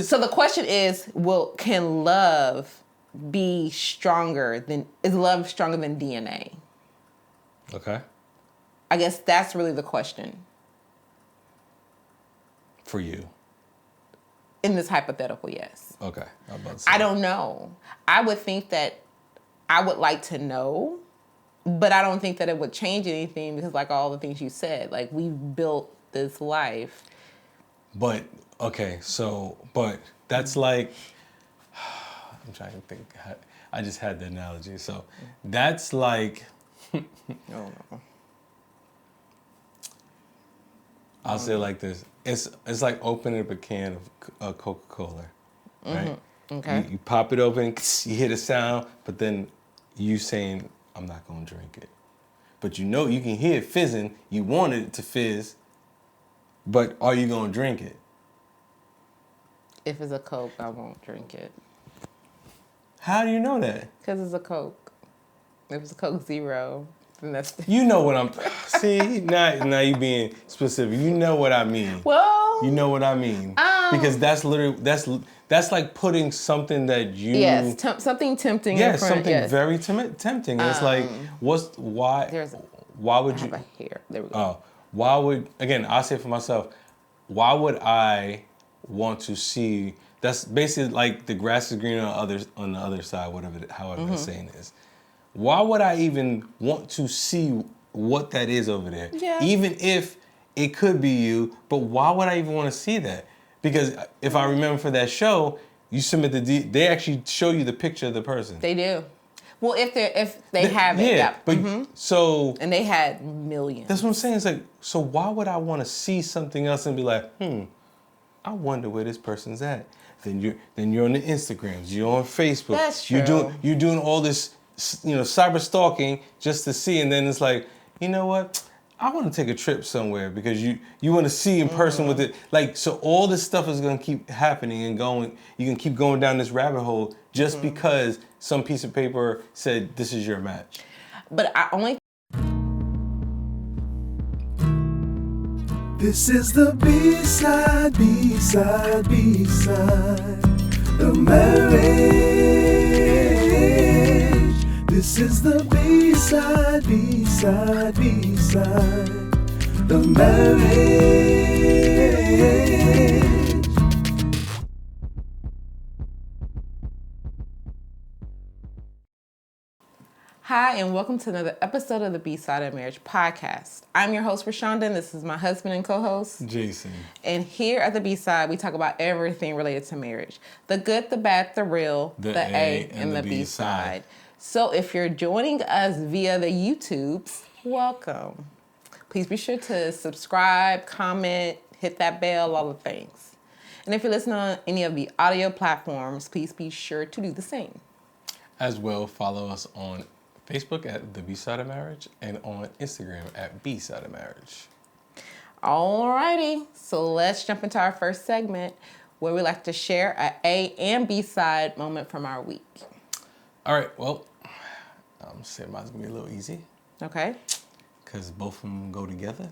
So the question is, can love be stronger than, is love stronger than DNA? Okay. I guess that's really the question. For you. In this hypothetical, yes. Okay. I'm about to say. I don't know. I would think that I would like to know, but I don't think that it would change anything because like all the things you said, like we've built this life. But, okay, so, but that's like, I'm trying to think. I just had the analogy. So that's like, Oh, no. I'll say it like this. It's like opening up a can of Coca-Cola, right? Okay. You pop it open, you hear the sound, but then you saying, I'm not going to drink it. But you know you can hear it fizzing. You wanted it to fizz, but are you going to drink it? If it's a Coke, I won't drink it. How do you know that? Because it's a Coke. If it's a Coke Zero, then that's... You know what I'm... See, now you being specific. You know what I mean. Well... You know what I mean. Because that's literally... That's like putting something that you... Yes, something tempting in front. Something very tempting. It's like, why would you... Here, there we go. Oh, why would... Again, I'll say it for myself. Why would I want to see... That's basically like the grass is greener on the other side, however the saying is. Why would I even want to see what that is over there? Yeah. Even if it could be you, but why would I even want to see that? Because if I remember for that show, you submit they actually show you the picture of the person. They do. Well, if they have it, yeah. But so... And they had millions. That's what I'm saying. It's like, so why would I want to see something else and be like, I wonder where this person's at. Then you're on the Instagrams, you're on Facebook. That's true. You're doing all this, cyber stalking just to see, and then it's like, you know what? I want to take a trip somewhere because you want to see in person with it. Like, so all this stuff is going to keep happening and going. You can keep going down this rabbit hole just because some piece of paper said this is your match. But I only... This is the B-side, B-side, B-side, the marriage. This is the B-side, B-side, B-side, the marriage. Hi, and welcome to another episode of the Bside of Marriage podcast. I'm your host, Rashonda, and this is my husband and co-host, Jason. And here at the B-side, we talk about everything related to marriage. The good, the bad, the real, the A, and the B-side. So if you're joining us via the YouTubes, welcome. Please be sure to subscribe, comment, hit that bell, all the things. And if you're listening on any of the audio platforms, please be sure to do the same. As well, follow us on Facebook at The B-Side of Marriage and on Instagram at B-Side of Marriage. Alrighty, so let's jump into our first segment where we like to share an A and B side moment from our week. All right, well, I'm saying mine's gonna be a little easy. Okay. Because both of them go together.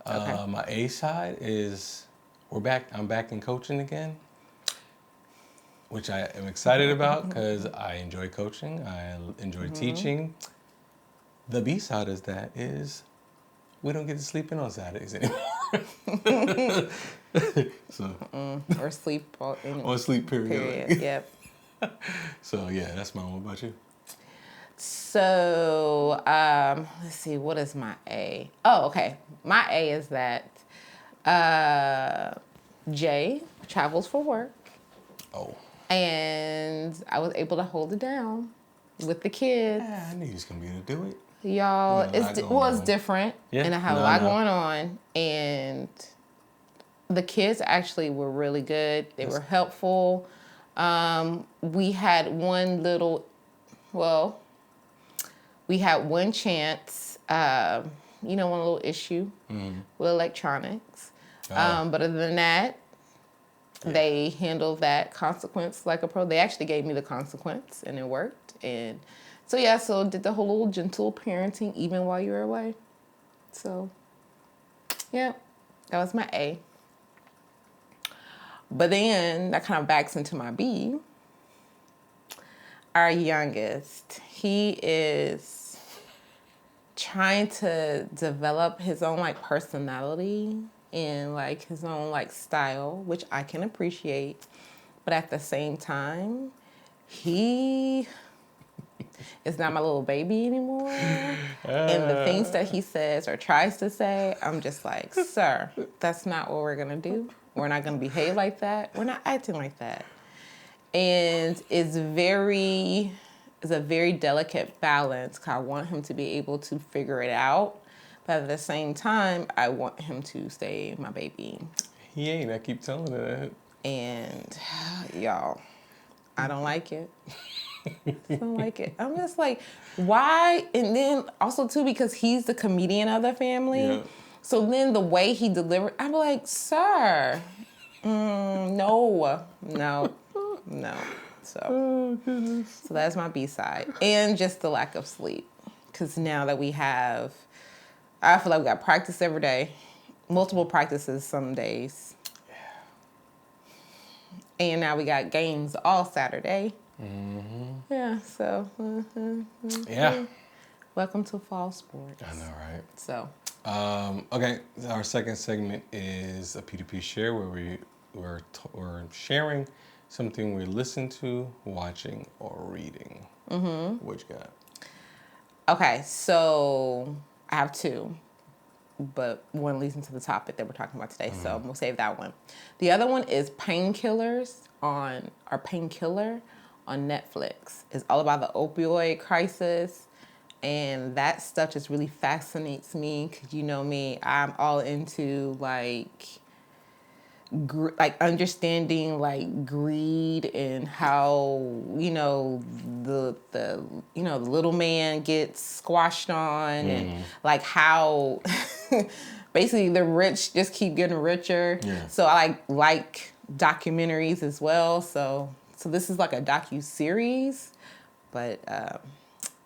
Okay. My A side is I'm back in coaching again, which I am excited about because I enjoy coaching. I enjoy teaching. The B side is we don't get to sleep in on Saturdays anymore. Or sleep. Or sleep, period. Yep. So, yeah, that's mine. What about you? So, let's see. What is my A? Oh, okay. My A is that Jay travels for work. Oh. And I was able to hold it down with the kids. Yeah, I knew you was going to be able to do it. Y'all, it's different. Yeah, and I have a lot going on. And the kids actually were really good. They were helpful. We had one chance, one little issue with electronics. But other than that, they handled that consequence like a pro. They actually gave me the consequence, and it worked. And so did the whole little gentle parenting even while you were away. So, yeah, that was my A. But then that kind of backs into my B. Our youngest, he is trying to develop his own like personality and like his own like style, which I can appreciate. But at the same time, he is not my little baby anymore. And the things that he says or tries to say, I'm just like, sir, that's not what we're gonna do. We're not gonna behave like that. We're not acting like that. And it's a very delicate balance, because I want him to be able to figure it out. But at the same time, I want him to stay my baby. He ain't. I keep telling her that. And y'all, I don't like it. I don't like it. I'm just like, why? And then also too, because he's the comedian of the family. Yeah. So then the way he delivered, I'm like, sir, no. So that's my B-side. And just the lack of sleep. Because now that I feel like we got practice every day. Multiple practices some days. Yeah. And now we got games all Saturday. Mm-hmm. Yeah, so. Yeah. Welcome to fall sports. I know, right? So. Okay, our second segment is a P2P share, where we're sharing something we listen to, watching, or reading. Mm-hmm. What you got? Okay, so I have two, but one leads into the topic that we're talking about today, so we'll save that one. The other one is Painkiller on Netflix. It's all about the opioid crisis, and that stuff just really fascinates me, because you know me, I'm all into like understanding like greed and how the little man gets squashed on, and like how basically the rich just keep getting richer. Yeah. So I like documentaries as well. So this is like a docu-series, but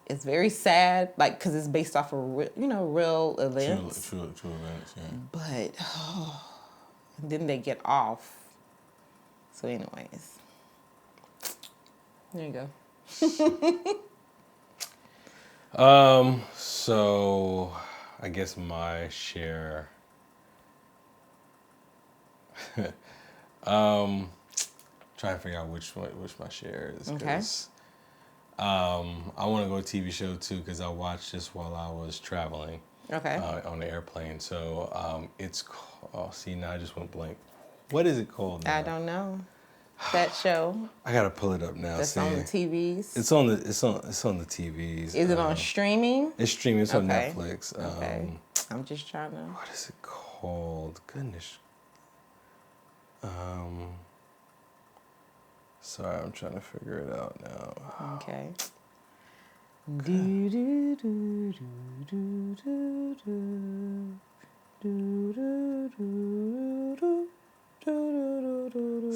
it's very sad, like, because it's based off of real events. True events. Yeah. But then they get off. So anyways, there you go. So I guess my share. Trying to figure out which my share is. Okay. I want to go TV show too, because I watched this while I was traveling. Okay. On the airplane. So it's now I just went blank. What is it called now? I don't know. That show. I gotta pull it up now. That's on the TVs. It's on the TVs. Is it on streaming? It's streaming. It's on Netflix. Okay. I'm just trying to. What is it called? Goodness. Sorry, I'm trying to figure it out now. Okay. See,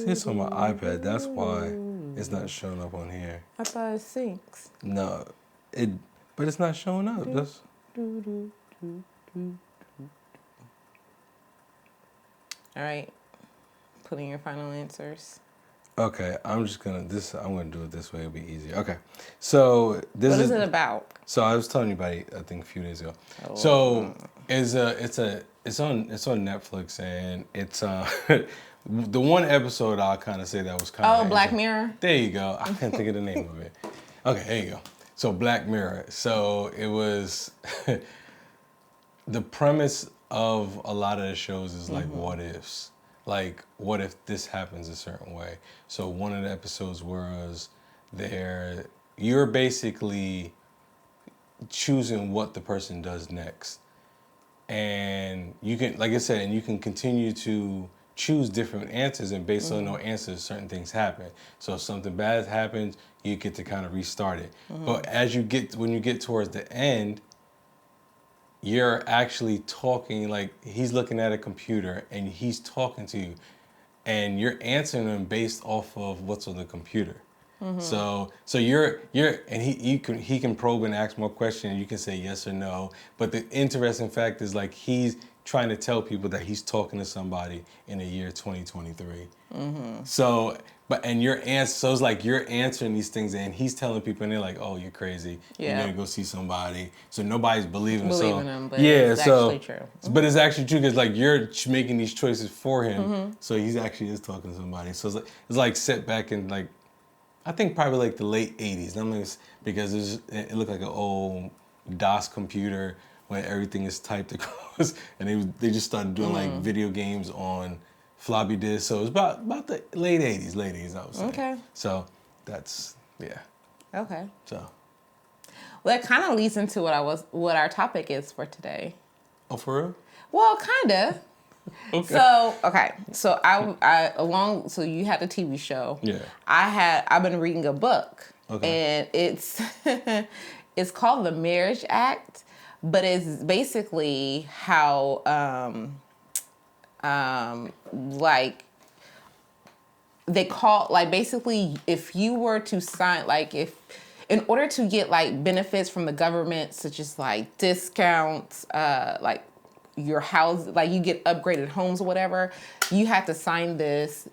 it's on my iPad. That's why it's not showing up on here. I thought it syncs. No, but it's not showing up. All right. Putting your final answers. Okay, I'm gonna do it this way. It'll be easier. Okay, so what is it about? So I was telling you about it, I think a few days ago. Oh. So it's on Netflix, and it's the one episode I'll kind of say that was kind of Black Mirror. There you go. I can't think of the name of it. Okay, there you go. So Black Mirror. So it was the premise of a lot of the shows is like what ifs. Like, what if this happens a certain way? So one of the episodes was you're basically choosing what the person does next. And you can, like I said, and you can continue to choose different answers, and based on those answers, certain things happen. So if something bad happens, you get to kind of restart it. But when you get towards the end, you're actually talking, like he's looking at a computer and he's talking to you, and you're answering him based off of what's on the computer. So you're and he can probe and ask more questions. You can say yes or no. But the interesting fact is, like, he's trying to tell people that he's talking to somebody in the year 2023. So, and your answer, so it's like you're answering these things and he's telling people and they're like, oh, you're crazy. You're going to go see somebody. So nobody's believing him, but it's actually true. But it's actually true because like you're making these choices for him. So he actually is talking to somebody. So it's like set back in like, I think probably like the late 80s. I'm like, because it looked like an old DOS computer when everything is typed across, and they just started doing like video games on floppy disk. So it was about the late 80s, I would say. Okay. So that's, yeah. Okay. So. Well, that kind of leads into what our topic is for today. Oh, for real? Well, kind of. Okay. So so you had the TV show. Yeah. I've been reading a book. Okay. And it's it's called The Marriage Act, but it's basically how like they call, like, basically if you were to sign, like, if in order to get like benefits from the government, such as like discounts, like your house, like you get upgraded homes or whatever, you have to sign this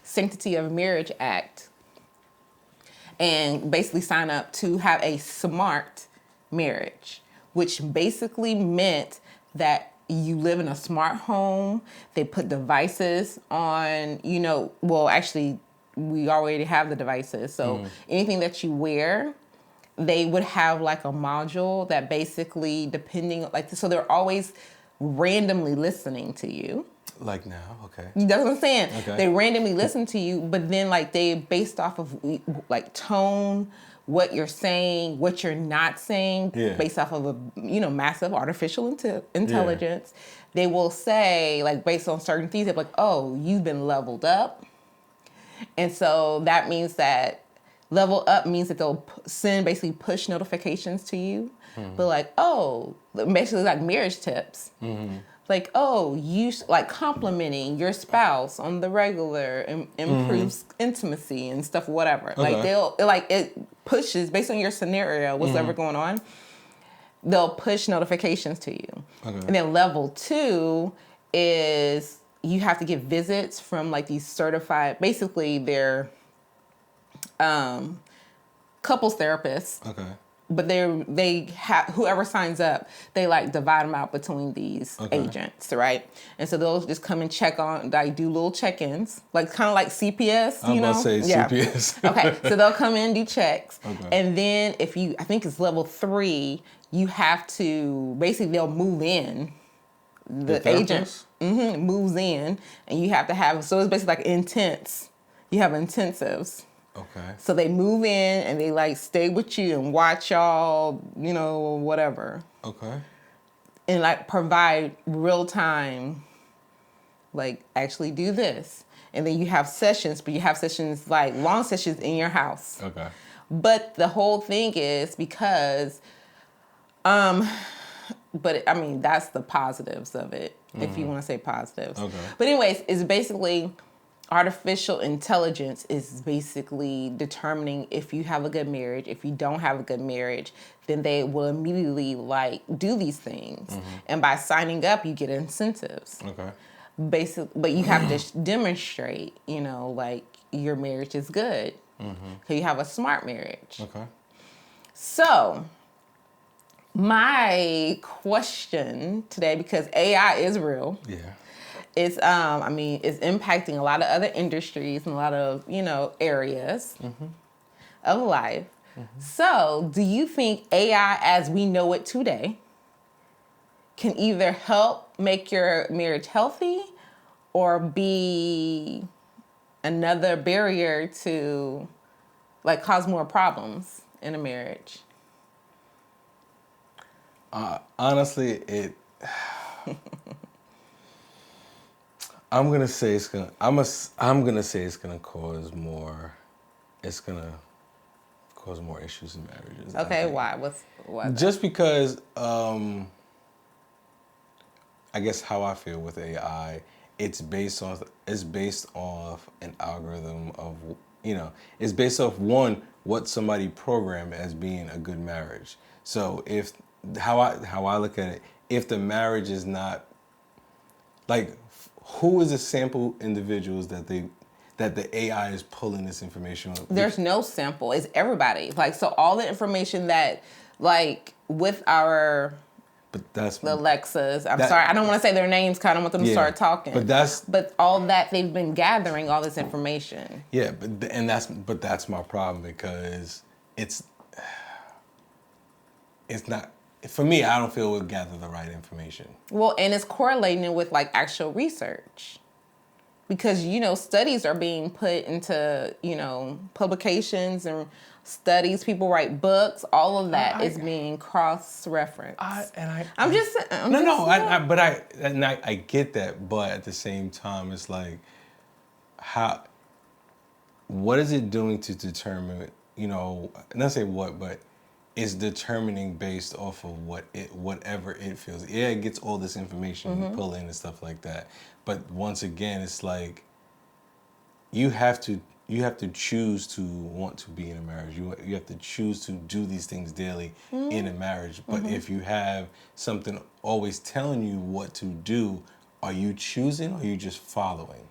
Sanctity of Marriage Act and basically sign up to have a smart marriage, which basically meant that you live in a smart home. They put devices on, well, actually, we already have the devices. So anything that you wear, they would have like a module that basically, depending, like, so they're always randomly listening to you. Like now, okay. That's what I'm saying. Okay. They randomly listen to you, but then like they based off of like tone, what you're saying, what you're not saying, based off of a massive artificial intelligence. They will say, like, based on certain things, they're like, oh, you've been leveled up. And so that means that level up means that they'll send basically push notifications to you. But like, oh, basically like marriage tips. Like, oh, you like complimenting your spouse on the regular improves intimacy and stuff, whatever. Okay. Like it pushes based on your scenario, what's ever going on. They'll push notifications to you. Okay. And then level 2 is you have to get visits from like these certified, basically they're couples therapists. Okay. But they have, whoever signs up, they like divide them out between these agents, right? And so they'll just come and check on, like do little check-ins, like kind of like CPS, I'm about to say CPS. Okay, so they'll come in, do checks. Okay. And then if you, I think it's level 3, you have to, basically they'll move in. The agent moves in and you have to have, so it's basically like intense. You have intensives. Okay. So they move in and they like stay with you and watch y'all, whatever. Okay. And like provide real time, like actually do this. And then you have sessions, but you have sessions like long sessions in your house. Okay. But the whole thing is because, but I mean, that's the positives of it, if you want to say positives. Okay. But anyways, it's basically artificial intelligence is basically determining if you have a good marriage. If you don't have a good marriage, then they will immediately like do these things. And by signing up, you get incentives. Okay. But you have to demonstrate, like your marriage is good. So you have a smart marriage. Okay. So my question today, because AI is real. Yeah. It's, it's impacting a lot of other industries and a lot of, areas of life. So, do you think AI as we know it today can either help make your marriage healthy or be another barrier to, like, cause more problems in a marriage? Honestly, I'm gonna say it's gonna cause more. It's gonna cause more issues in marriages. Okay, why? Why? Just because I guess how I feel with AI, it's based off an algorithm of it's based off what somebody programmed as being a good marriage. So how I look at it, if the marriage is not, like, who is the sample individuals that the AI is pulling this information on? There's no sample. It's everybody. Like, so all the information that, like, with our... But that's the Alexas. Sorry, I don't want to say their names because I don't want them to start talking. But all that they've been gathering, all this information. Yeah, but that's my problem, because it's not, for me. I don't feel we'll gather the right information. Well, and it's correlating it with like actual research, because studies are being put into publications and studies. People write books. All of that is being cross-referenced. I get that, but at the same time, it's like, what is it doing to determine? Not say what, but it's determining based off of whatever it feels. Yeah, it gets all this information you pull in and stuff like that. But once again, it's like you have to choose to want to be in a marriage. You have to choose to do these things daily in a marriage. But if you have something always telling you what to do, are you choosing or are you just following?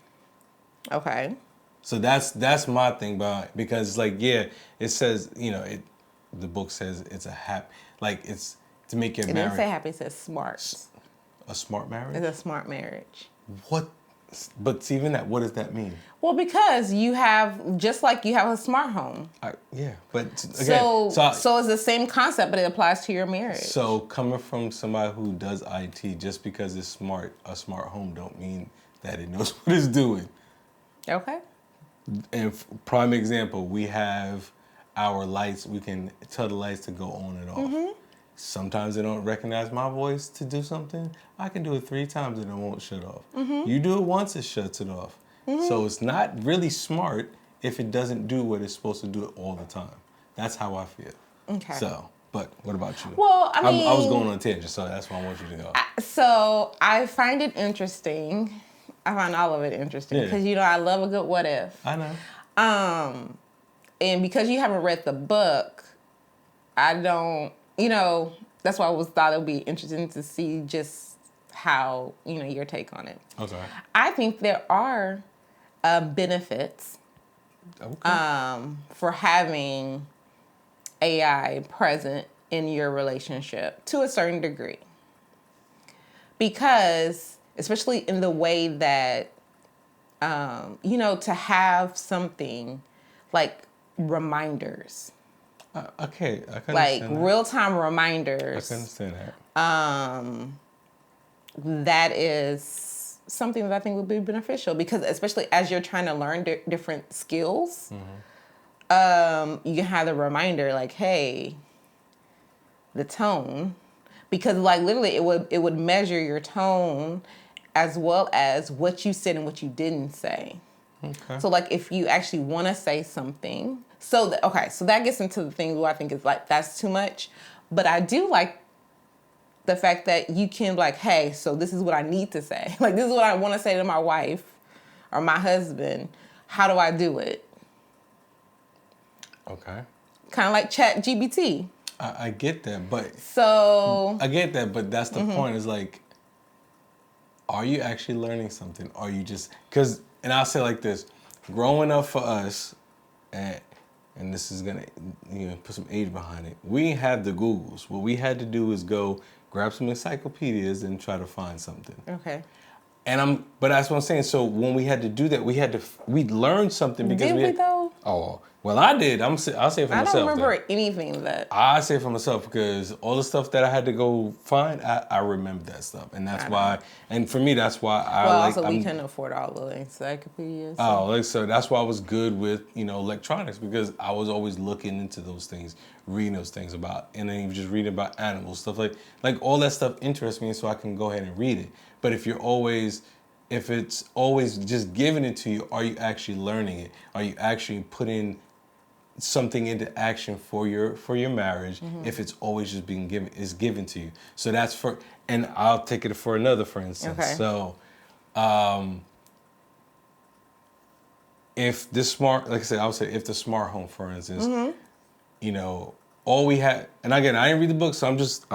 Okay. So that's my thing about it, because it's like, yeah, it says, the book says it's it's to make your marriage. It didn't say happy, it says smart. A smart marriage? It's a smart marriage. What? But even that, what does that mean? Well, because you have, just like you have a smart home. Yeah, but again, so it's the same concept, but it applies to your marriage. So coming from somebody who does IT, just because it's smart, a smart home don't mean that it knows what it's doing. Okay. And prime example, we have our lights. We can tell the lights to go on and off. Sometimes they don't recognize my voice to do something. I can do it 3 times and it won't shut off. You do it once, it shuts it off. So it's not really smart if it doesn't do what it's supposed to do it all the time. That's how I feel. Okay. So, but what about you? Well, I mean, I was going on a tangent, so that's why I want you to go. So I find it interesting. I find all of it interesting because I love a good what if. I know. And because you haven't read the book, I don't. That's why I thought it would be interesting to see just how your take on it. Okay. I think there are benefits for having AI present in your relationship to a certain degree, because especially in the way that to have something like reminders. Okay, I can like understand real-time reminders. I can understand that. That is something that I think would be beneficial, because especially as you're trying to learn different skills, you can have the reminder like, hey, the tone, because like literally it would measure your tone as well as what you said and what you didn't say. Okay. So like if you actually want to say something, so that gets into the thing where I think is like that's too much, but I do like the fact that you can like, hey, so this is what I need to say. Like this is what I want to say to my wife or my husband. How do I do it? Okay. Kind of like ChatGPT. I get that, but that's the point. Is like, are you actually learning something? Are you just and I'll say like this, growing up for us, and this is gonna put some age behind it. We didn't have the Googles. What we had to do is go grab some encyclopedias and try to find something. Okay. But that's what I'm saying. So when we had to do that, we learned something because we though? Oh, well, I did. I'll say it for myself. I don't remember anything that. I say it for myself because all the stuff that I had to go find, I remember that stuff, and that's why. And for me, that's why we couldn't afford all the encyclopedias. So that's why I was good with electronics, because I was always looking into those things, reading those things about, and then even just reading about animals, stuff like all that stuff interests me, so I can go ahead and read it. But if it's always just giving it to you, are you actually learning it? Are you actually putting something into action for your marriage? If it's always just being given to you. So that's and I'll take it for another, for instance. Okay. So if this smart, like I said, I would say if the smart home, for instance, all we had, and again, I didn't read the book, so I'm just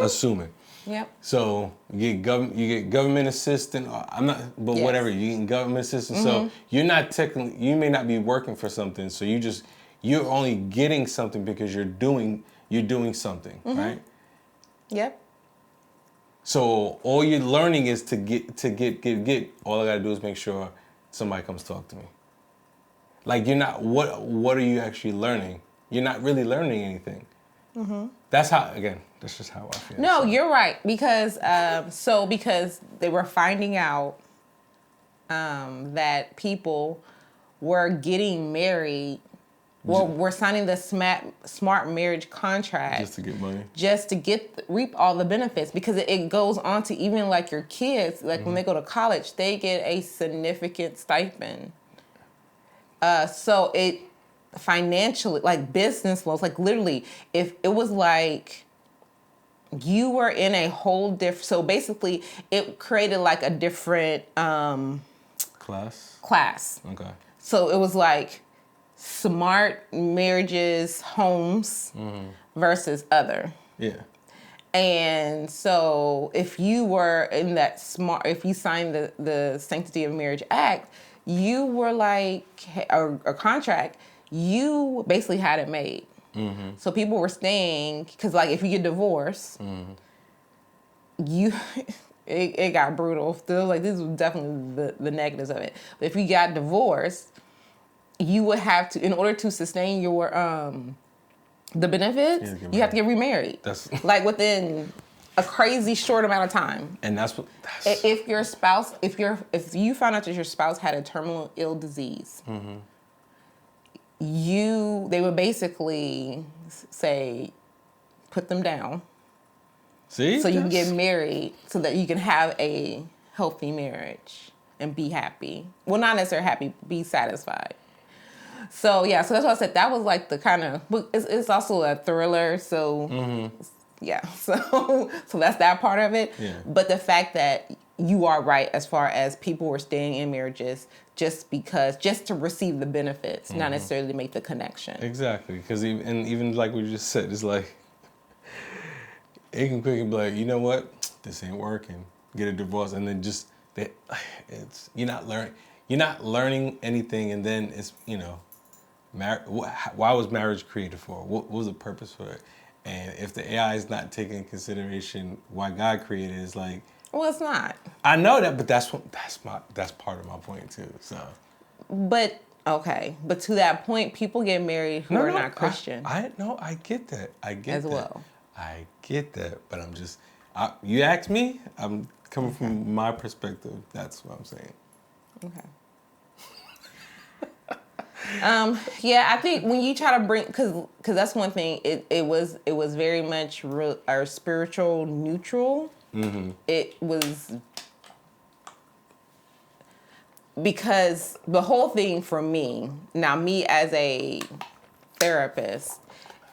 assuming. Yep. So you get government assistance. I'm not, but Yes. whatever, you get government assistance. So you're not technically, you may not be working for something. So you're only getting something because you're doing something, right? Yep. So all you're learning is to get. All I gotta do is make sure somebody comes talk to me. Like you're not. What are you actually learning? You're not really learning anything. That's how. Again, that's just how I feel. No, you're right because because they were finding out that people were getting married. Well, we're signing the smart marriage contract Just to get money. just to reap all the benefits, because it goes on to even like your kids, like when they go to college, they get a significant stipend. So it financially, like business loans, like literally, if it was like you were in a whole different, so basically it created like a different class. Okay. So it was like smart marriages, homes versus other. Yeah. And so if you were in that if you signed the Sanctity of Marriage Act, you were like, a contract, you basically had it made. So people were staying, because like if you get divorced, it got brutal. Still, like this was definitely the negatives of it. But if you got divorced, you would have to, in order to sustain your the benefits, you have to get remarried. That's like within a crazy short amount of time. And if your spouse, if you found out that your spouse had a terminal ill disease, they would basically say, put them down. See? So you can get married so that you can have a healthy marriage and be happy. Well, not necessarily happy, be satisfied. So yeah, so that's why I said that was like the kind of, it's also a thriller. So yeah, so that's that part of it. Yeah. But the fact that you are right as far as people were staying in marriages just to receive the benefits, not necessarily to make the connection. Exactly, because even like we just said, it's like it can quickly be like, you know what, this ain't working. Get a divorce, and then you're not learning anything, and then it's why was marriage created for? What was the purpose for it? And if the AI is not taking into consideration why God created it, it's like, Well, it's not. I know that, but that's part of my point too. So, but okay, but to that point, people get married who are not Christian. I get that. I get as that. well. I get that, but I'm just, you ask me, I'm coming from my perspective. That's what I'm saying. Okay. Yeah, I think when you try to bring, because that's one thing. It was very much our spiritual neutral. It was because the whole thing for me as a therapist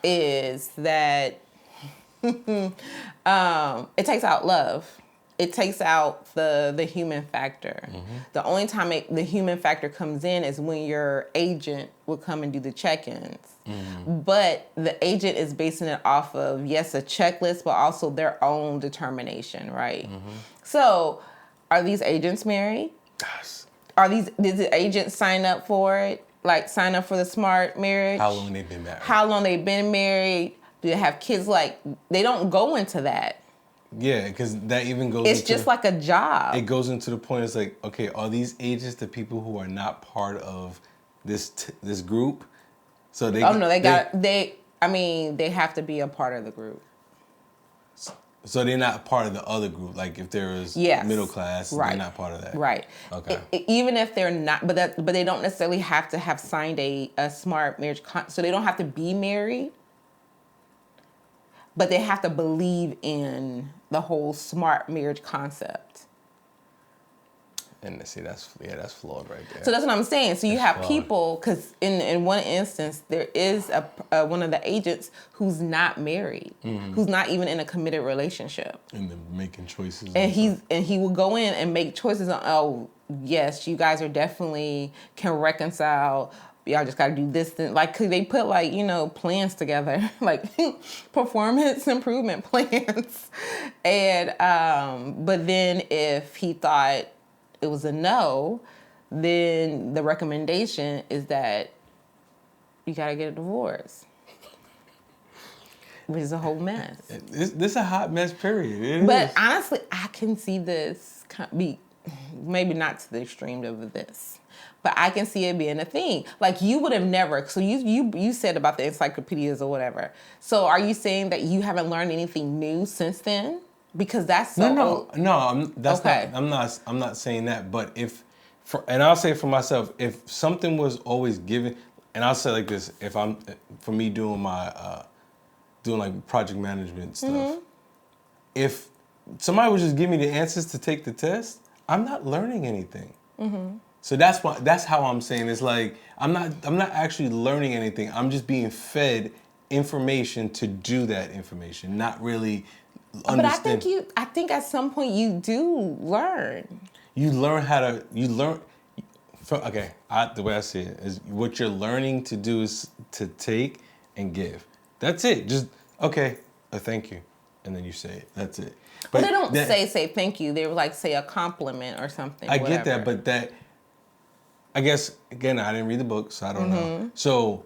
is that it takes out love. It takes out the human factor. The only time the human factor comes in is when your agent will come and do the check-ins. But the agent is basing it off of, yes, a checklist, but also their own determination, right? So, are these agents married? Yes. Did the agents sign up for it? Like sign up for the smart marriage? How long they been married? How long they been married? Do they have kids? Like, they don't go into that. Yeah, because that even goes It's just like a job. It goes into the point, it's like, okay, are these agents the people who are not part of this group? So they they have to be a part of the group. So they're not part of the other group. Like if there is middle class, right. They're not part of that. Right. Okay. Even if they're not, but they don't necessarily have to have signed a smart marriage so they don't have to be married. But they have to believe in the whole smart marriage concept. And see, that's flawed right there. So that's what I'm saying. So you have people, because in one instance, there is one of the agents who's not married, who's not even in a committed relationship. And then making choices. And he will go in and make choices on, oh, yes, you guys are definitely can reconcile. y'all just gotta do this. Like, could they put like, plans together, like performance improvement plans. And, but then if he thought it was a no, then the recommendation is that you gotta get a divorce. Which is a whole mess. This is a hot mess, period. But honestly, I can see this be, maybe not to the extreme of this, but I can see it being a thing. Like, you would have never, so you said about the encyclopedias or whatever. So are you saying that you haven't learned anything new since then? Because that's so no. I'm not saying that. But and I'll say for myself, if something was always given, and I'll say like this, for me doing my doing like project management stuff, if somebody would just give me the answers to take the test, I'm not learning anything. So that's how I'm saying it's like I'm not actually learning anything. I'm just being fed information to do that information, not really understand. But I think at some point you do learn. The way I see it is what you're learning to do is to take and give. That's it. Just, okay, thank you. And then you say it. That's it. But they don't say thank you. They would like say a compliment or something. I get that, but I guess, again, I didn't read the book, so I don't know. So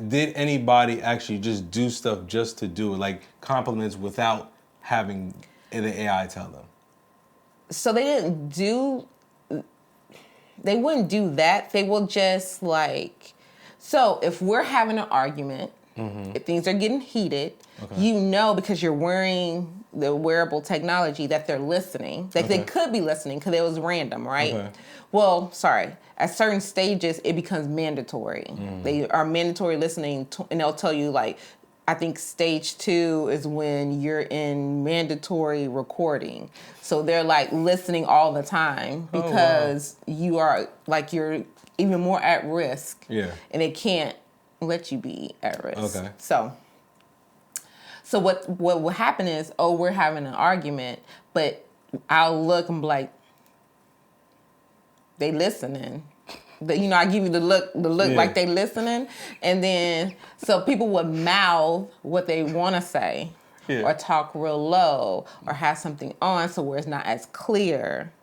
did anybody actually just do stuff just to do it? Like compliments without having the AI tell them? So they wouldn't do that. They will just like, so if we're having an argument, if things are getting heated, because you're wearing the wearable technology that they're listening, that they could be listening because it was random, right? Okay. Well, sorry. At certain stages, it becomes mandatory. They are mandatory listening, and they'll tell you like, I think stage 2 is when you're in mandatory recording. So they're like listening all the time because you are like, you're even more at risk. Yeah. And they can't let you be at risk. Okay. So what will happen is, we're having an argument, but I'll look and be like, they listening. I give you the look like they listening. And then, so people would mouth what they want to say or talk real low or have something on so where it's not as clear.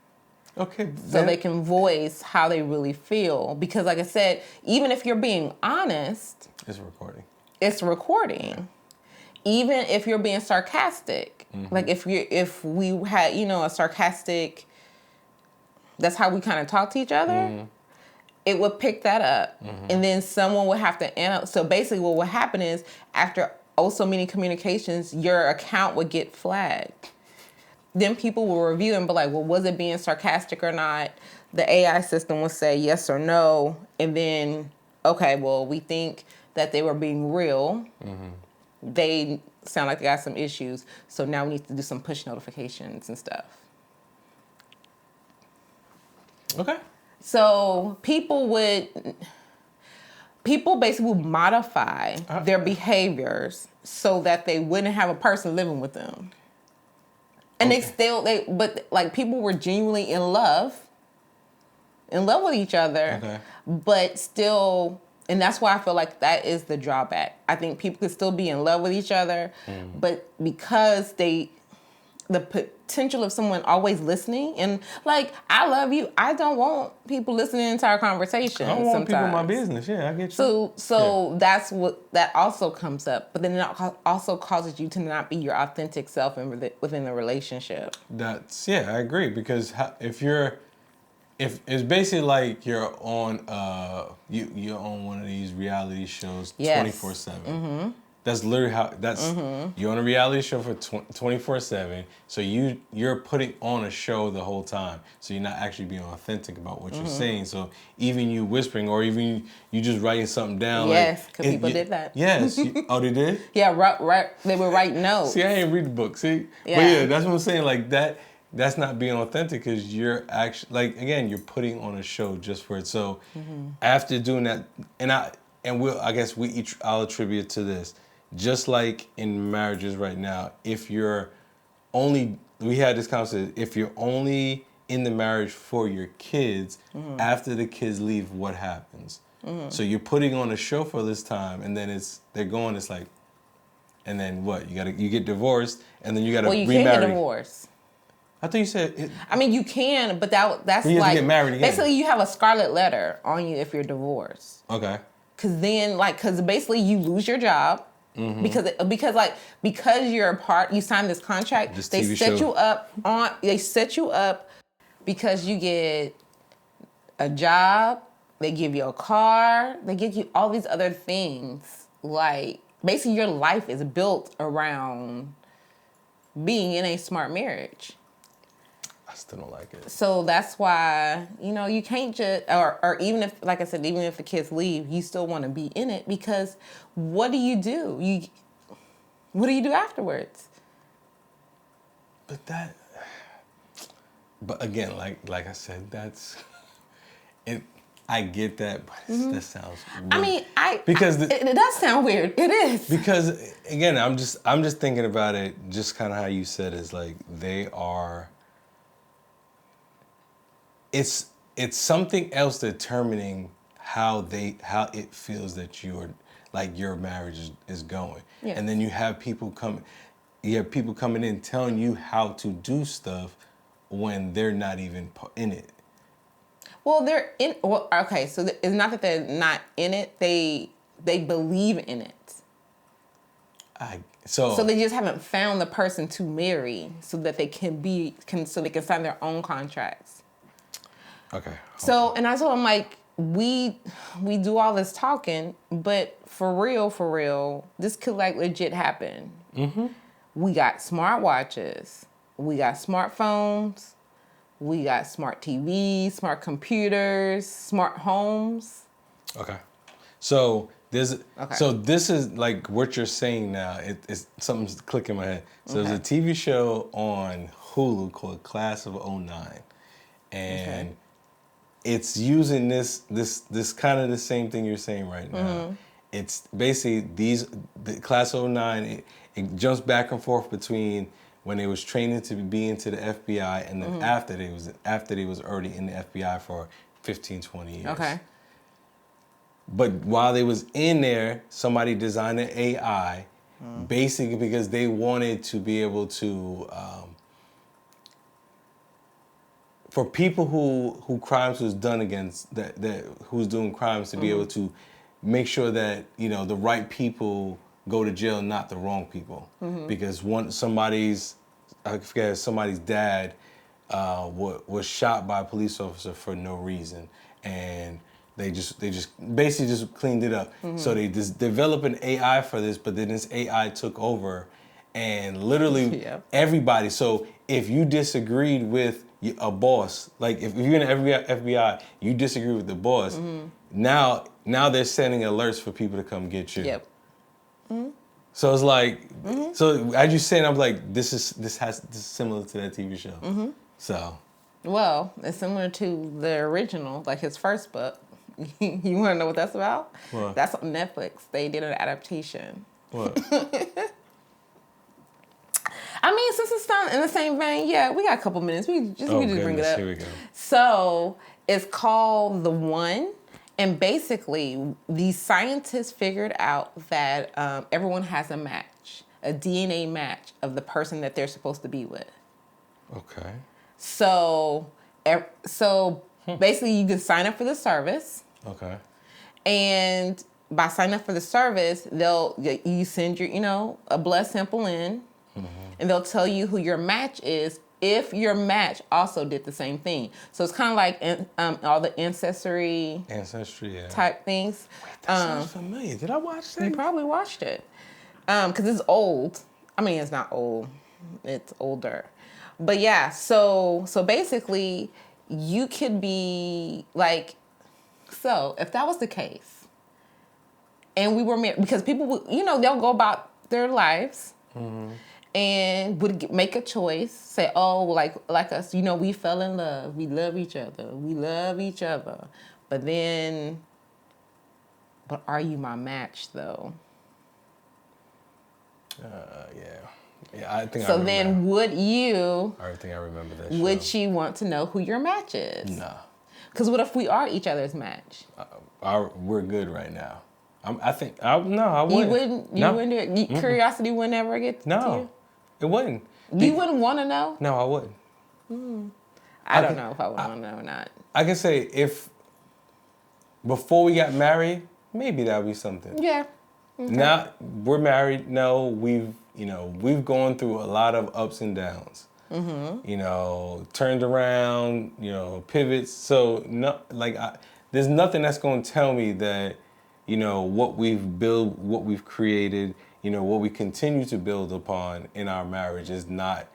Okay. So they can voice how they really feel. Because like I said, even if you're being honest. It's recording. Even if you're being sarcastic. Like if we had, a sarcastic, that's how we kind of talk to each other. It would pick that up. And then someone would have to analyze. So basically what would happen is after so many communications, your account would get flagged. Then people will review and be like, well, was it being sarcastic or not? The AI system will say yes or no. And then, okay, well, we think that they were being real. They sound like they got some issues. So now we need to do some push notifications and stuff. Okay. So people basically would modify their behaviors so that they wouldn't have a person living with them. And but like people were genuinely in love with each other, but still, and that's why I feel like that is the drawback. I think people could still be in love with each other, but because the potential of someone always listening, and like, I love you, I don't want people listening to our conversation. I don't want people in my business. Yeah, I get you. So that's what that also comes up, but then it also causes you to not be your authentic self within the relationship. I agree, because if it's basically like you're on you're on one of these reality shows 24/7. That's literally how. You're on a reality show for 24/7. So you're putting on a show the whole time. So you're not actually being authentic about what you're saying. So even you whispering, or even you just writing something down. Yes, because people did that. Yes. They did. Yeah, right. They would write notes. See, I ain't read the book. See, but that's what I'm saying. Like that. That's not being authentic, because you're actually, like, again, you're putting on a show just for it. So after doing that, I'll attribute to this. Just like in marriages right now, we had this conversation, if you're only in the marriage for your kids, after the kids leave, what happens? So you're putting on a show for this time, and then they're going. It's like, and then what? You get divorced, and then you gotta you remarry. can't get divorced. I thought you said. I mean, you can, but that's you have like to get married again. basically you have a scarlet letter on you if you're divorced. Okay. Because basically you lose your job. Because you're a part, you signed this contract. They set you up because you get a job. They give you a car. They give you all these other things. Like basically, your life is built around being in a smart marriage. I still don't like it. So that's why, you can't just, or even if, like I said, even if the kids leave, you still want to be in it because what do you do? What do you do afterwards? But again, like I said, that's it. I get that, but that sounds weird. I mean, it does sound weird. It is. Because again, I'm just thinking about it, just kind of how you said is like they are. It's something else determining how it feels that your marriage is going. Yeah. And then you have people coming in telling you how to do stuff when they're not even in it. Well, they're in. Well, okay, so it's not that they're not in it. They believe in it. So they just haven't found the person to marry so that they can sign their own contracts. Okay. So, and I told him, like, we do all this talking, but for real, this could, like, legit happen. Mm-hmm. We got smart watches. We got smartphones. We got smart TVs, smart computers, smart homes. Okay. So this is, like, what you're saying now. It's something's clicking in my head. So there's a TV show on Hulu called Class of '09. And... it's using this kind of the same thing you're saying right now. Mm-hmm. It's basically the Class of '09, it jumps back and forth between when they was training to be into the FBI and then after they was already in the FBI for 15, 20 years. Okay. But while they was in there, somebody designed an AI basically because they wanted to be able to for people who crimes was done against, that who's doing crimes to be able to make sure that the right people go to jail, not the wrong people, because somebody's dad was shot by a police officer for no reason, and they just basically just cleaned it up. So they just developed an AI for this, but then this AI took over, and literally everybody. So if you disagreed with a boss, like if you're in the FBI, you disagree with the boss. Now they're sending alerts for people to come get you. Yep. So it's like, so as you saying, I'm like, this is similar to that TV show. So. Well, it's similar to the original, like his first book. You want to know what that's about? What? That's on Netflix. They did an adaptation. What? I mean, since it's done in the same vein, we got a couple minutes. We just bring it up. Here we go. So it's called The One, and basically these scientists figured out that everyone has a match, a DNA match of the person that they're supposed to be with. Okay. So basically you can sign up for the service. Okay. And by signing up for the service, you send your, a blood sample in. And they'll tell you who your match is if your match also did the same thing. So it's kind of like all the ancestry type things. Wait, that sounds familiar. Did I watch that? You probably watched it. Because it's old. I mean, it's not old. It's older. But yeah, so basically, you could be like, so if that was the case, and we were married, because people would, they'll go about their lives. And would make a choice, say, oh, like us, we fell in love. We love each other. But are you my match, though? Yeah, I think so. Then would you? I think I remember that. Would you want to know who your match is? No. Because what if we are each other's match? We're good right now. I wouldn't. You wouldn't do it? Curiosity would never get to you? It wouldn't. You wouldn't want to know? No, I wouldn't. I don't know if I would want to know or not. I can say if before we got married, maybe that would be something. Yeah. Okay. Now we're married. No, we've gone through a lot of ups and downs. Turned around. Pivots. So there's nothing that's going to tell me that what we've built, what we've created, what we continue to build upon in our marriage is not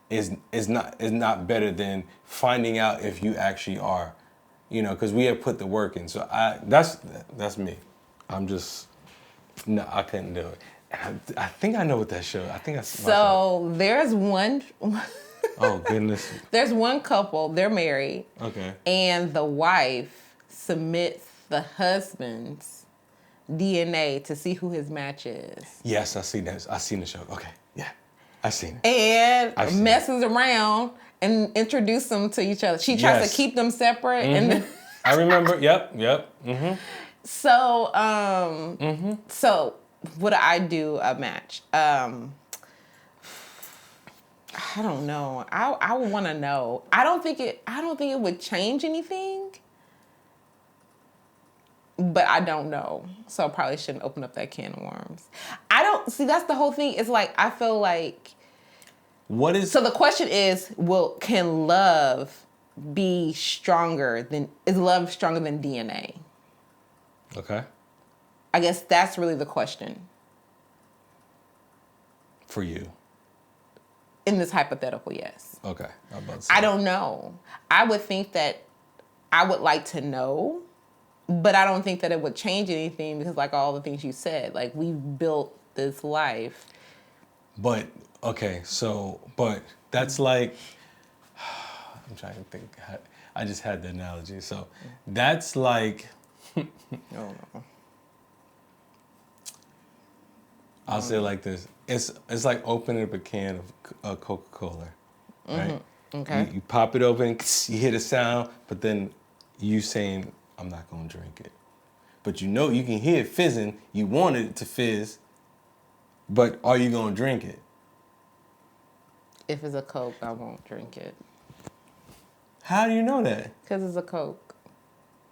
better than finding out if you actually are, because we have put the work in. So that's me. I couldn't do it. I think I know what that show. I think I. So there's one. Oh goodness. There's one couple. They're married. Okay. And the wife submits the husband's DNA to see who his match is. Yes, I seen that. I seen the show. Okay. Yeah. I seen it. And messes around and introduces them to each other. She tries to keep them separate. Mm-hmm. And I remember. Yep. Mm-hmm. So, so would I do a match? I don't know. I would want to know. I don't think it would change anything. But I don't know. So I probably shouldn't open up that can of worms. See, that's the whole thing. It's like, I feel like. So the question is, can love be stronger is love stronger than DNA? Okay. I guess that's really the question. For you. In this hypothetical, yes. Okay. I don't know. I would think that I would like to know, but I don't think that it would change anything because like all the things you said, like we've built this life. But, okay, but that's like, I'm trying to think. I just had the analogy. So that's like, Oh, no. I'll say it like this. It's like opening up a can of Coca-Cola, right? Mm-hmm. Okay. You pop it open, you hear the sound, but then you saying, I'm not going to drink it. But you can hear it fizzing. You wanted it to fizz, but are you going to drink it? If it's a Coke, I won't drink it. How do you know that? Because it's a Coke.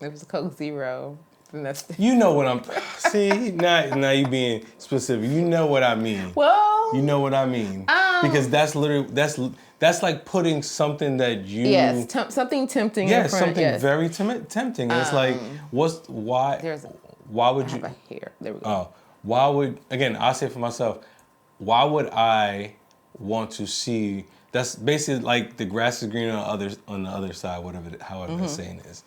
If it's a Coke Zero, then that's... You know what I'm... See, now you being specific. You know what I mean. Well... You know what I mean. Because that's literally... That's like putting something that you... Yes, something tempting in front. Something very tempting. It's like, why would you... Here, there we go. Oh, why would... Again, I'll say it for myself. Why would I want to see... That's basically like the grass is greener on the other side, however that saying is.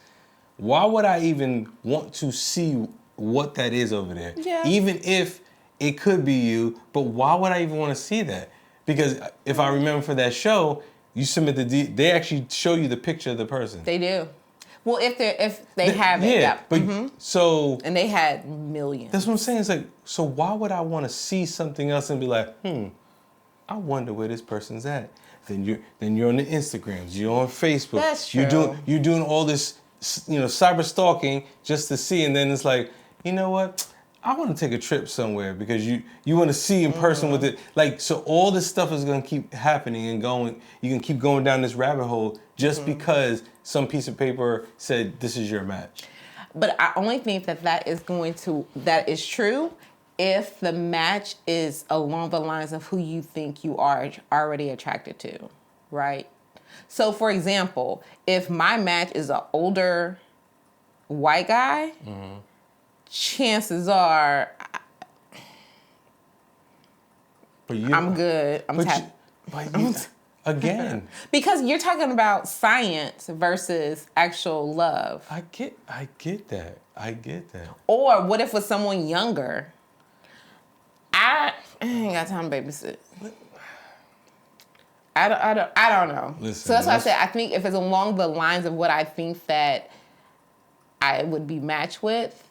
Why would I even want to see what that is over there? Yeah. Even if it could be you, but why would I even want to see that? Because if I remember for that show, you submit they actually show you the picture of the person. They do. Well, if they have it, yeah. But so... And they had millions. That's what I'm saying. It's like, so why would I want to see something else and be like, I wonder where this person's at. Then you're on the Instagrams, you're on Facebook. That's true. You're doing all this, cyber stalking just to see, and then it's like, you know what? I want to take a trip somewhere because you want to see in person with it. Like, so all this stuff is going to keep happening and going. You can keep going down this rabbit hole just because some piece of paper said this is your match. But I only think that is true if the match is along the lines of who you think you are already attracted to, right? So, for example, if my match is an older white guy, chances are I'm good. Again. Because you're talking about science versus actual love. I get that. Or what if with someone younger? I ain't got time to babysit. I don't know. Listen, so that's why I said I think if it's along the lines of what I think that I would be matched with.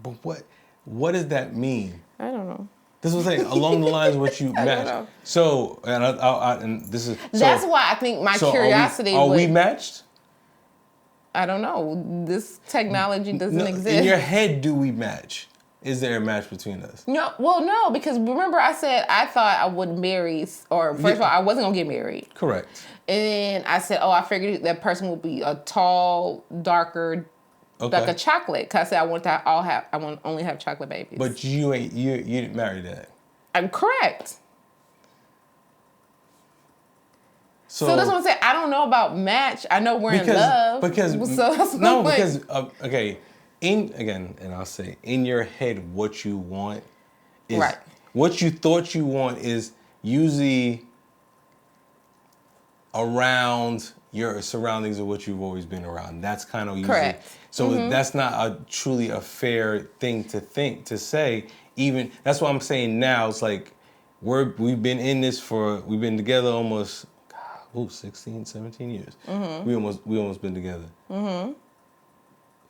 But what does that mean? I don't know. This was saying along the lines of what you matched. So and this is. That's why I think my curiosity. Are we matched? I don't know. This technology doesn't exist. In your head, do we match? Is there a match between us? No, well, no, because remember I said I thought I would marry, or first of all, I wasn't gonna get married. Correct. And then I said, I figured that person would be a tall, darker, like a chocolate. Cause I said I want to only have chocolate babies. But you didn't marry that. I'm correct. So that's what I'm saying. I don't know about match. I know we're in love. Because so that's no, because okay. And I'll say, in your head, what you want is right. What you thought you want is usually around your surroundings of what you've always been around. That's kind of usually. Correct. So that's not truly a fair thing to say. Even that's what I'm saying now. It's like we've been in this we've been together almost 16, 17 years. We almost been together.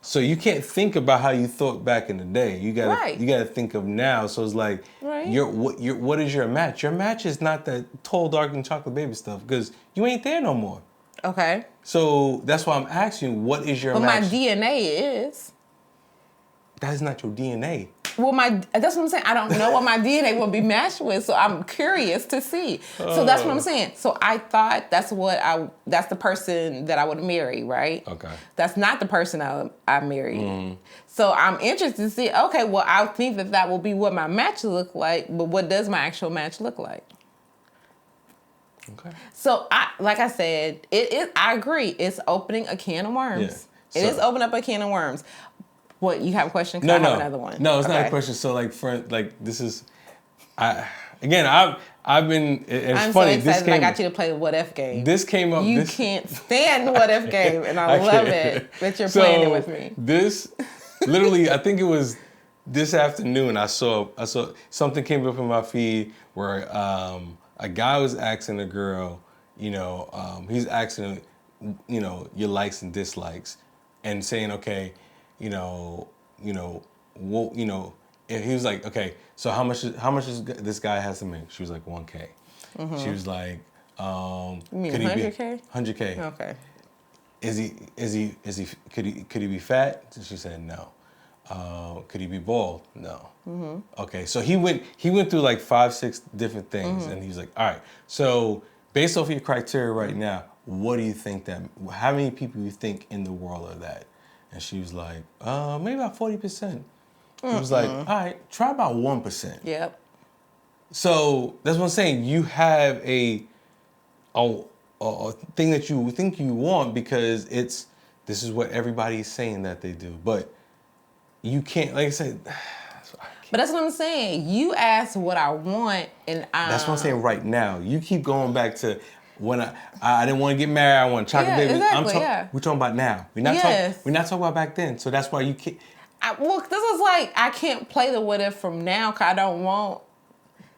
So you can't think about how you thought back in the day. You gotta think of now. So it's like what is your match? Your match is not that tall, dark, and chocolate baby stuff because you ain't there no more. Okay. So that's why I'm asking you, what is your match? But my DNA is. That is not your DNA. Well, that's what I'm saying. I don't know what my DNA will be matched with, so I'm curious to see. So that's what I'm saying. So I thought that's the person that I would marry, right? Okay. That's not the person I married. So I'm interested to see, okay, well, I think that will be what my match look like, but what does my actual match look like? Okay. So like I said, I agree. It's opening a can of worms. Yeah. It is opening up a can of worms. What, you have a question? No, I have another one. No, it's not a question. So this is, I've been, it's funny. I'm so excited I got you to play the what if game. This came up. You can't stand the what if game, and I love it that you're playing it with me. This, literally, I think it was this afternoon, I saw something came up in my feed where a guy was asking a girl, he's asking, your likes and dislikes and saying, okay, and he was like, okay, so how much is this guy has to make? She was like, $1K. She was like, you mean 100K? 100K. Okay. Could he be fat? And she said no. Could he be bald? No. Okay, so he went through like 5-6 different things, and he was like, all right, so based off your criteria right now, what do you think how many people you think in the world are that? And she was like, maybe about 40%. He was like, all right, try about 1%. Yep. So that's what I'm saying. You have a thing that you think you want because this is what everybody's saying that they do. But you can't, like I said, but that's what I'm saying. You asked what I want, and that's what I'm saying right now. You keep going back to when I didn't want to get married. I want chocolate baby. Exactly, we're talking about now. We're not talking about back then. So that's why you can't. This is like I can't play the what if from now because I don't want.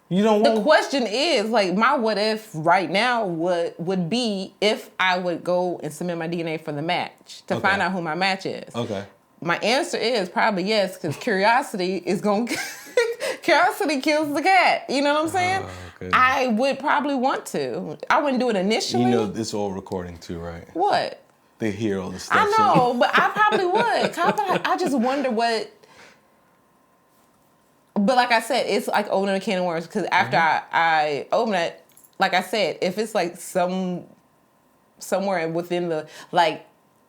You don't want. The question is like my what if right now would be if I would go and submit my DNA for the match to find out who my match is. Okay. My answer is probably yes because curiosity is going. Curiosity kills the cat. You know what I'm saying? Okay. I would probably want to. I wouldn't do it initially. You know this all recording too, right? What? They hear all the stuff. I know, but I probably would. I just wonder what. But like I said, it's like opening a can of worms because after I open it, like I said, if it's like somewhere within the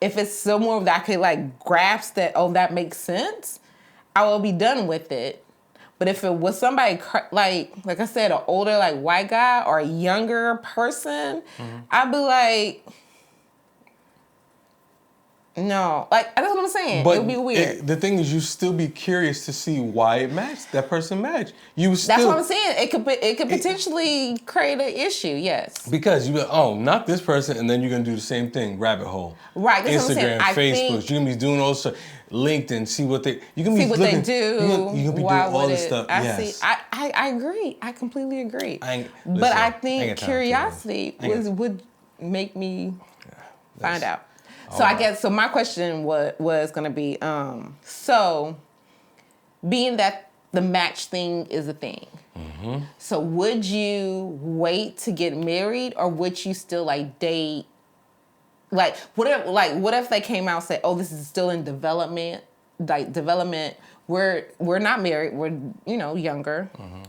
if it's somewhere that I could like grasp that that makes sense, I will be done with it. But if it was somebody like I said, an older like white guy or a younger person, I'd be like, no, like that's what I'm saying. It would be weird. The thing is, you still be curious to see why it matched. That person matched. That's what I'm saying. It could potentially create an issue. Yes. Because you be not this person, and then you're gonna do the same thing. Rabbit hole. Right. That's Instagram, what I'm saying. Facebook. You're gonna be doing all stuff. LinkedIn. See what they. You can see be what looking, they do. You're gonna be doing all this stuff. Yes. I agree. I completely agree. Listen, I think curiosity would make me find out. So I guess my question was going to be, so being that the match thing is a thing, so would you wait to get married or would you still like date Like, what if they came out and said, oh, this is still in development, we're not married, we're, younger. Mm-hmm.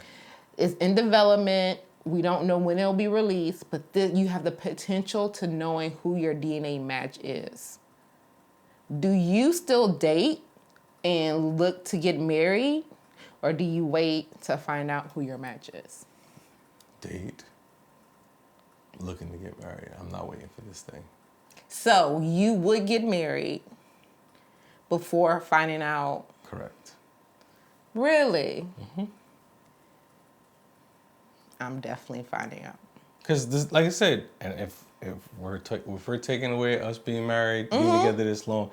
It's in development. We don't know when it'll be released, but you have the potential to knowing who your DNA match is. Do you still date and look to get married, or do you wait to find out who your match is? Date. Looking to get married. I'm not waiting for this thing. So you would get married before finding out? Correct. Really? Mm-hmm. I'm definitely finding out. Because, like I said, and if we're taking away us being married, being together this long,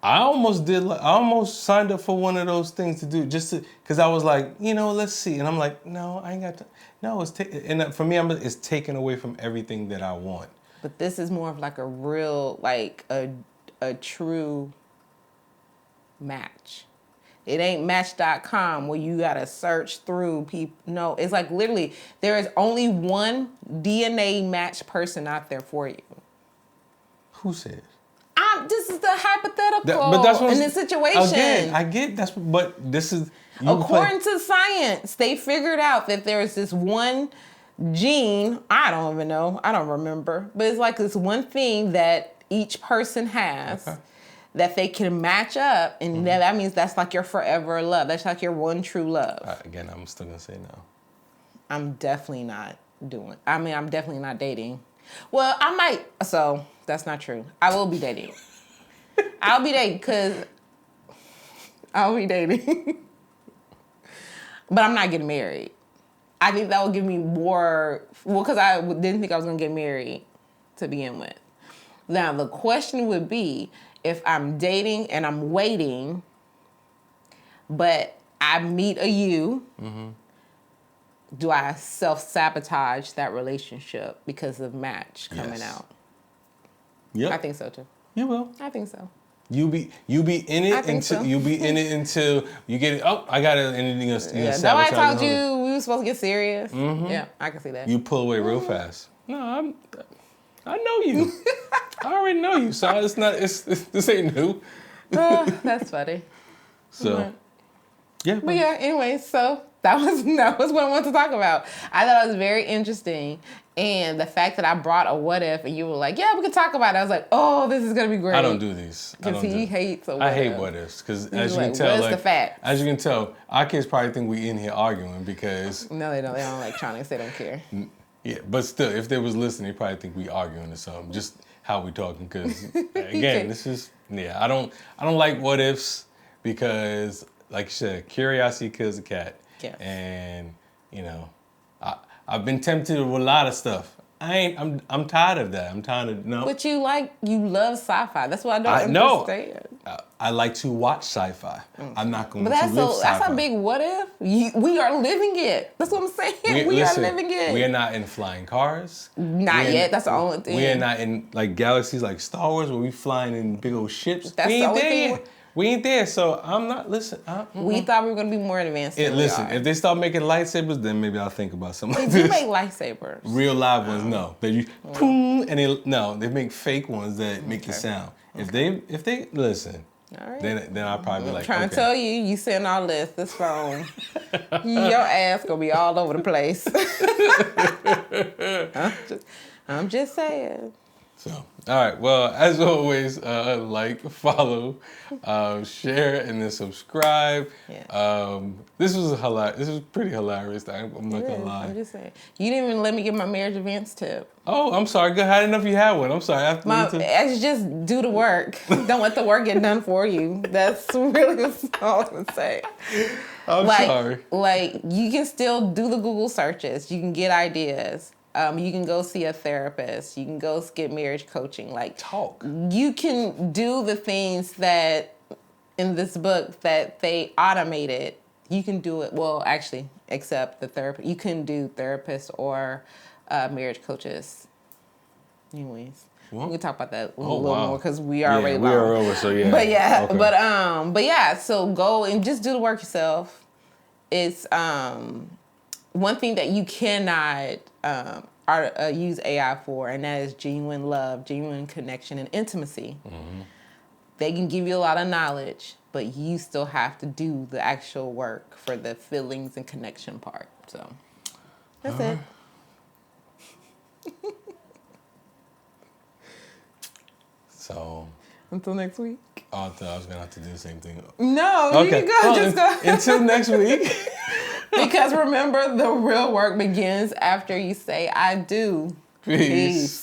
I almost signed up for one of those things to do because I was like, let's see, and I'm like, no, I ain't got to. No, and for me, it's taken away from everything that I want. But this is more of like a real, like a true match. It ain't Match.com where you gotta search through people. No, it's like literally there is only one DNA match person out there for you. Who says? This is the hypothetical but that's in this situation. Again, I get that's, but this is according to science. They figured out that there's this one gene. I don't even know. I don't remember. But it's like this one thing that each person has. Okay. That they can match up, and that means that's like your forever love. That's like your one true love. Again, I'm still gonna say no. I'm definitely not I'm definitely not dating. Well, I might. So that's not true. I will be dating. I'll be dating because I'll be dating. But I'm not getting married. I think that would give me more. Well, because I didn't think I was gonna get married to begin with. Now the question would be, if I'm dating and I'm waiting, but I meet a you, do I self-sabotage that relationship because of match coming out? Yep. I think so too. You will. I think so. You be in it until you be in it until you get it. Oh, I got it, and you're gonna sabotage. Nobody told you we were supposed to get serious. Mm-hmm. Yeah, I can see that. You pull away real fast. No, I know you. I already know you, so it's not. This ain't new. That's funny. So, yeah. But yeah, anyway, so that was what I wanted to talk about. I thought it was very interesting, and the fact that I brought a what if, and you were like, "Yeah, we can talk about it." I was like, "Oh, this is gonna be great." I don't do these because he hates a what I if. hate what ifs because as you can tell, as you can tell, our kids probably think we in here arguing because no, they don't. They don't like Tronics. They don't care. Yeah, but still, if they was listening, they probably think we arguing or something. Just how we talking, because again, this is I don't like what ifs because, like you said, curiosity kills a cat. Yes. And I've been tempted with a lot of stuff. I'm tired of that. I'm tired of no. But you love sci-fi. That's what I don't understand. I like to watch sci-fi. I'm not going to live sci-fi. That's a big what if. We are living it. That's what I'm saying. We are living it. We are not in flying cars. Not yet. That's the only thing. We are not in like galaxies like Star Wars where we flying in big old ships. That's the only thing. We ain't there, so I'm not. Listen, we thought we were gonna be more advanced. Listen, if they start making lightsabers, then maybe I'll think about something. They do make lightsabers. Real live ones, no. They they make fake ones that make the sound. Okay. If they listen, all right. Then I'll probably be like, trying to tell you, you sitting all this phone, your ass gonna be all over the place. I'm just saying. So, all right. Well, as always, like, follow, share, and then subscribe. Yeah. This was hilarious. This was pretty hilarious. I'm not gonna lie. I'm just saying. You didn't even let me get my marriage advance tip. Oh, I'm sorry. Good. I didn't know if you had one. I'm sorry. I just do the work. Don't let the work get done for you. That's really all I'm gonna say. I'm sorry. Like, you can still do the Google searches. You can get ideas. You can go see a therapist. You can go get marriage coaching. Like, talk. You can do the things that in this book that they automated. You can do it. Well, actually, except the therapist. You can do therapists or marriage coaches. Anyways, we can talk about that a little more because we are already long. We are over, so yeah. But yeah, okay. but yeah. So go and just do the work yourself. It's one thing that you cannot use AI for, and that is genuine love, genuine connection, and intimacy. Mm-hmm. They can give you a lot of knowledge, but you still have to do the actual work for the feelings and connection part. So that's it. So until next week. Oh, I thought I was gonna have to do the same thing. No, okay. You can go. Just go. Until next week. Because remember, the real work begins after you say, I do. Peace.